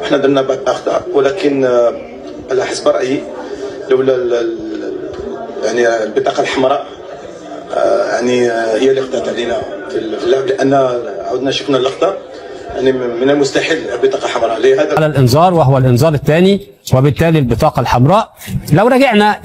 احنا درنا بعض الاخطاء، ولكن على حسب رايي لولا يعني البطاقه الحمراء يعني هي اللي خطات علينا في اللعب، لان عودنا شفنا اللقطه يعني من المستحيل بطاقه حمراء لهذا على الانذار وهو الانذار الثاني، وبالتالي البطاقه الحمراء. لو رجعنا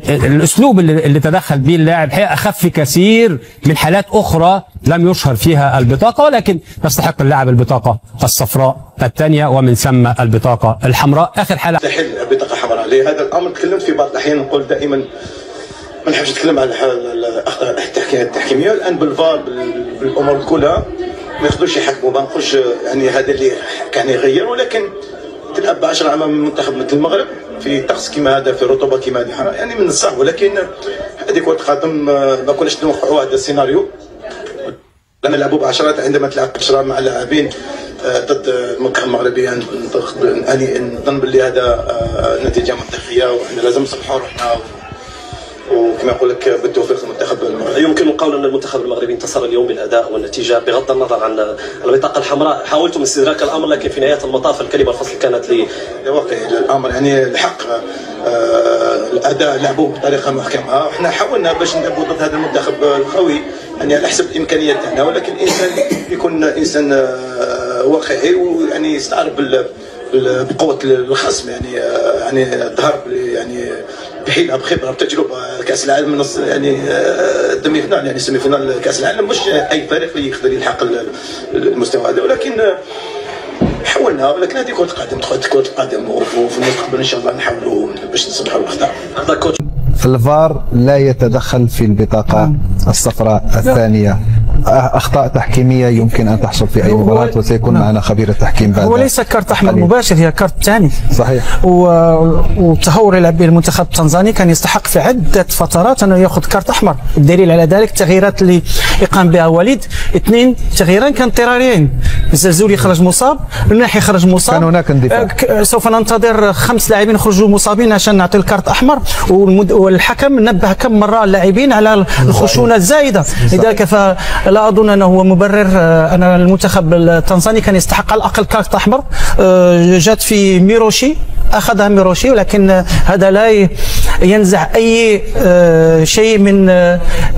الاسلوب اللي تدخل به اللاعب هي اخف كثير من حالات اخرى لم يشهر فيها البطاقه، ولكن يستحق اللاعب البطاقه الصفراء الثانيه ومن ثم البطاقه الحمراء. اخر حاله مستحيل بطاقه حمراء لهذا الامر. تكلمت في بعض الاحيان، نقول دائما ما نحبش نتكلم على الاخطاء التحكيميه. الان بالفار بالامور كلها ما يقدروش يحكموا، ما نقولش يعني هذا اللي كان يغير، ولكن تلعب 10 امام منتخب مثل المغرب في طقس كما هذا، في رطوبه كما هذه، يعني من الصعب. ولكن هذه كره قدم، ما كناش نوقعوا هذا السيناريو. لما نلعبوا ب10 عندما تلعب 10 مع لاعبين ضد المنتخب المغربي، نظن باللي هذا نتيجه منطقيه، وحنا لازم نصلحوا روحنا وكما يقول لك بالتوفيق للمنتخب المغربي. يمكن القول ان المنتخب المغربي انتصر اليوم بالاداء والنتيجه بغض النظر عن البطاقه الحمراء. حاولتم استدراك الامر، لكن في نهايه المطاف الكلمه الفصل كانت واقعي الامر. يعني الحق الاداء لعبوه بطريقه محكمه، احنا حاولنا باش نلعبوا ضد هذا المنتخب القوي يعني على حسب الامكانيات تاعنا، ولكن الانسان يكون انسان واقعي ويعني يستعرض بقوه الخصم. يعني ظهر يعني بحيله بخبره بتجربه كاس العالم يعني دمي فينال، يعني سيمي فينال كاس العالم، مش اي فريق اللي يقدر يلحق المستوى هذا. ولكن حاولنا، ولكن هذه كره قدم، كره قدم، وفي المستقبل ان شاء الله نحاولوا باش نصلحوا الاخطاء. الفار لا يتدخل في البطاقه الصفراء الثانيه. اخطاء تحكيميه يمكن ان تحصل في اي مباراه، وسيكون معنا خبير التحكيم بعد. هو ليس كارت احمر مباشر، هي كارت ثاني. صحيح. والتهور يلعب به المنتخب التنزاني كان يستحق في عده فترات انه ياخذ كارت احمر. الدليل على ذلك التغييرات اللي قام بها وليد، 2 تغييران كان اضطراريين. الزلزولي خرج مصاب، الناحي خرج مصاب، كان هناك اندفاع. سوف ننتظر 5 لاعبين يخرجوا مصابين عشان نعطي الكارت احمر، والحكم نبه كم مره اللاعبين على الخشونه الزايده. لذلك فلا اظن انه هو مبرر ان المنتخب التنزاني كان يستحق على الاقل كارت احمر. جات في ميروشي، اخذها ميروشي، ولكن هذا لا ينزع اي شيء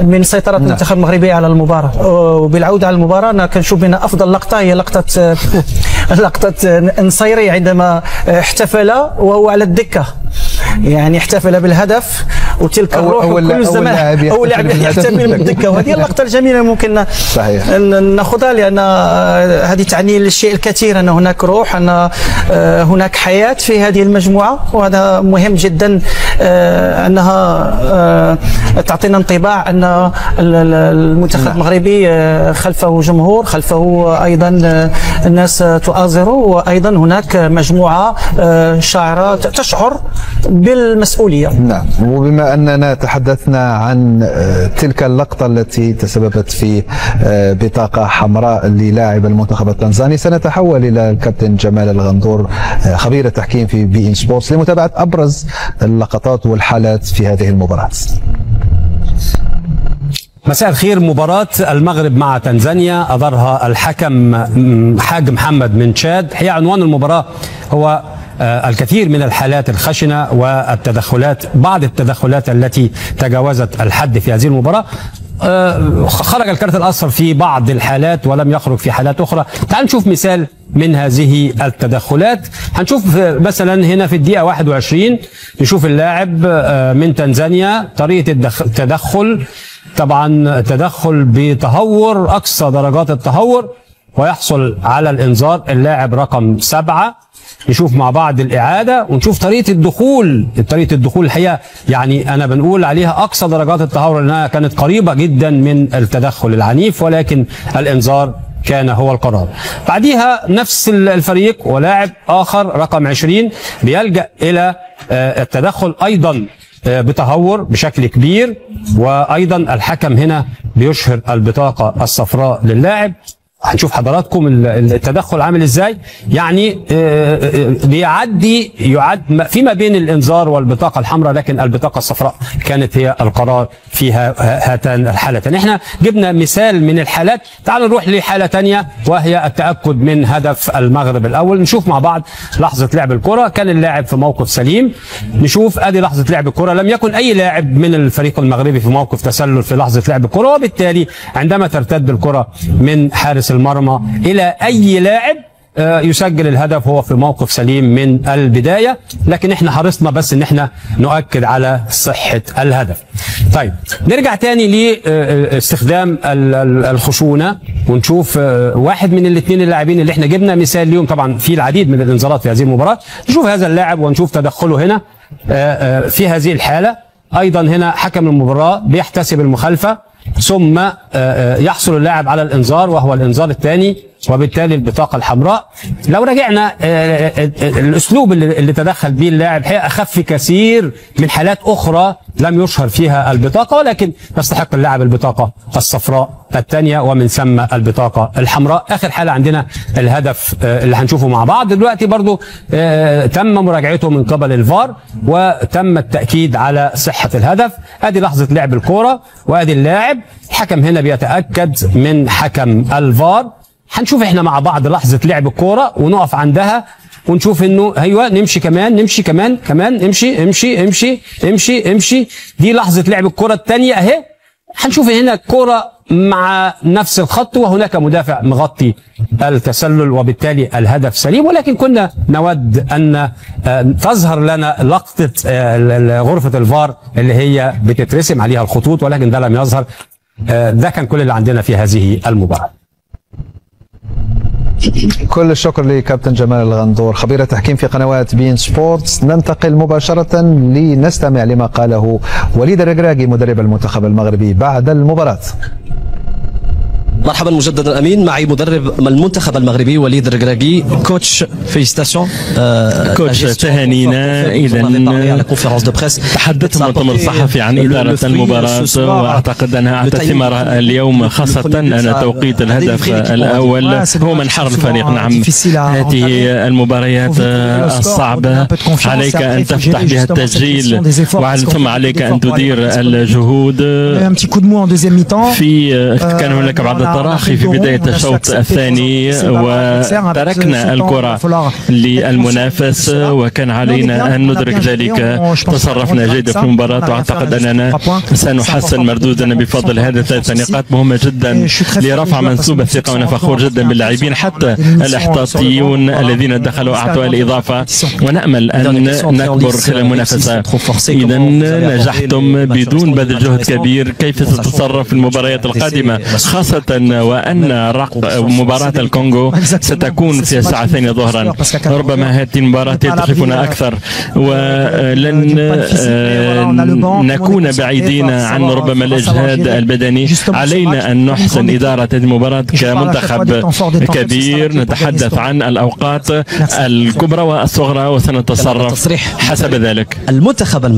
من سيطره المنتخب المغربي على المباراه. وبالعوده على المباراه انا كنشوف بان افضل لقطه هي لقطه نصيري عندما احتفل وهو على الدكه، يعني احتفل بالهدف، وتلك الروح وكل الزمان اول لاعب يحتفل بالدكه. وهذه اللقطه الجميله ممكن صحيح ناخذها، لان هذه تعني الشيء الكثير، ان هناك روح، ان هناك حياه في هذه المجموعه، وهذا مهم جدا انها تعطينا انطباع ان المنتخب المغربي خلفه جمهور، خلفه ايضا الناس تؤازره، وايضا هناك مجموعه شاعره تشعر بالمسؤوليه. نعم. وبما اننا تحدثنا عن تلك اللقطه التي تسببت في بطاقه حمراء للاعب المنتخب التنزاني، سنتحول الى الكابتن جمال الغندور خبير التحكيم في بي إن سبورتس لمتابعه ابرز اللقطات والحالات في هذه المباراه. مساء الخير. مباراة المغرب مع تنزانيا أدارها الحكم حاج محمد من تشاد. هي عنوان المباراة هو الكثير من الحالات الخشنة والتدخلات، بعض التدخلات التي تجاوزت الحد في هذه المباراة. خرج الكارت الأصفر في بعض الحالات ولم يخرج في حالات أخرى. تعال نشوف مثال من هذه التدخلات. هنشوف مثلا هنا في الدقيقة 21 نشوف اللاعب من تنزانيا طريقة التدخل، طبعا تدخل بتهور أقصى درجات التهور، ويحصل على الإنذار اللاعب رقم 7. نشوف مع بعض الإعادة ونشوف طريقة الدخول. طريقة الدخول الحقيقة يعني أنا بنقول عليها أقصى درجات التهور، لأنها كانت قريبة جدا من التدخل العنيف، ولكن الإنذار كان هو القرار. بعديها نفس الفريق ولاعب آخر رقم 20 بيلجأ إلى التدخل أيضا بتهور بشكل كبير، وأيضا الحكم هنا بيشهر البطاقة الصفراء للاعب. هنشوف حضراتكم التدخل عامل ازاي. يعني يعد فيما بين الانذار والبطاقه الحمراء، لكن البطاقه الصفراء كانت هي القرار فيها هاتان الحالتين. احنا جبنا مثال من الحالات، تعالوا نروح لحاله ثانيه وهي التاكد من هدف المغرب الاول. نشوف مع بعض لحظه لعب الكره، كان اللاعب في موقف سليم. نشوف ادي لحظه لعب الكره، لم يكن اي لاعب من الفريق المغربي في موقف تسلل في لحظه لعب الكره، وبالتالي عندما ترتد الكره من حارس المرمى الى اي لاعب يسجل الهدف هو في موقف سليم من البدايه. لكن احنا حرصنا بس ان احنا نؤكد على صحه الهدف. طيب نرجع تاني لاستخدام الخشونه ونشوف واحد من الاثنين اللاعبين اللي احنا جبنا مثال اليوم. طبعا في العديد من الانذارات في هذه المباراه، نشوف هذا اللاعب ونشوف تدخله هنا في هذه الحاله. ايضا هنا حكم المباراه بيحتسب المخالفه، ثم يحصل اللاعب على الانذار وهو الانذار الثاني، وبالتالي البطاقه الحمراء. لو رجعنا الاسلوب اللي تدخل به اللاعب هي اخف كثير من حالات اخرى لم يشهر فيها البطاقه، ولكن يستحق اللاعب البطاقه الصفراء الثانيه ومن ثم البطاقه الحمراء. اخر حاله عندنا الهدف اللي هنشوفه مع بعض دلوقتي، برضو تم مراجعته من قبل الفار وتم التاكيد على صحه الهدف. ادي لحظه لعب الكوره وادي اللاعب، الحكم هنا بيتاكد من حكم الفار. هنشوف احنا مع بعض لحظه لعب الكوره ونقف عندها ونشوف انه ايوه نمشي كمان امشي. دي لحظه لعب الكوره الثانيه اهي. هنشوف هنا الكوره مع نفس الخط وهناك مدافع مغطي التسلل، وبالتالي الهدف سليم. ولكن كنا نود ان تظهر لنا لقطه غرفه الفار اللي هي بتترسم عليها الخطوط، ولكن ده لم يظهر. ده كان كل اللي عندنا في هذه المباراه. كل الشكر لكابتن جمال الغندور خبير التحكيم في قنوات بين سبورتس. ننتقل مباشرة لنستمع لما قاله وليد الركراكي مدرب المنتخب المغربي بعد المباراة. مرحبا مجددا امين، معي مدرب المنتخب المغربي وليد الركراكي. كوتش فيليستاسيون. كوتش تهانينا. اذا تحدثت المؤتمر الصحفي عن اداره المباراه، واعتقد انها اعطت ثمارها اليوم، خاصه ان توقيت الهدف الاول هو منحر الفريق. نعم، هذه المباريات الصعبه عليك ان تفتح بها التسجيل، ثم عليك ان تدير الجهود. كان هناك بعض التراخي في بداية الشوط الثاني وتركنا الكرة للمنافس، وكان علينا أن ندرك ذلك. تصرفنا جيدا في المباراة، وأعتقد أننا سنحسن مردودنا بفضل هذه الثلاث نقاط مهمة جدا لرفع منسوب الثقة. وأنا فخور جدا باللاعبين، حتى الاحتياطيون الذين دخلوا أعطوا الإضافة، ونأمل أن نكبر خلال المنافسة. إذا نجحتم بدون بذل جهد كبير. كيف ستتصرف في المباريات القادمة، خاصة وأن مباراة الكونغو ستكون في الساعة 2 ظهرا؟ ربما هذه المباراة تخيفنا أكثر، ولن نكون بعيدين عن ربما الإجهاد البدني. علينا أن نحسن إدارة هذه المباراة كمنتخب كبير. نتحدث عن الأوقات الكبرى والصغرى وسنتصرف حسب ذلك. المنتخب المغربي